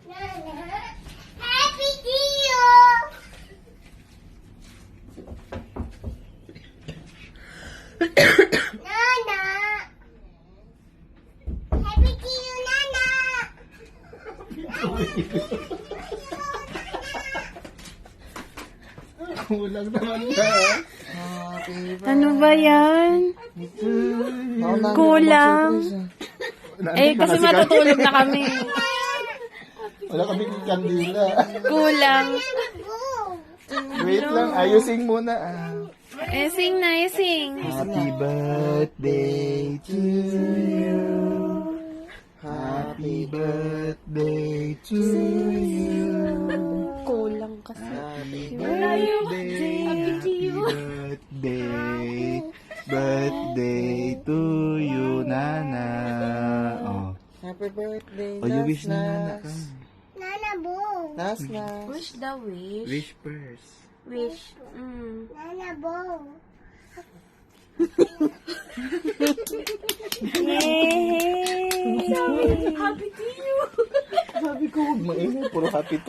Happy to you. Nana. Happy to you, Nana. Kulang naman na. Ano ba yan? Kulang. Eh, kasi matutulog na kami. Wala kami kandila. Kulang. Wait lang, ayusin muna. Sing na, sing. Happy birthday to you. Happy birthday to you. Kulang kasi. Happy birthday. Happy birthday. Birthday to you, Nana. Oh. Happy birthday, Oh, you wish ni Nana ka. Nana Bo. Nas. Wish the wish. Wish first. Wish. Nana Bo. Yay! Sabi ko, huwag maingay. Puro happy to.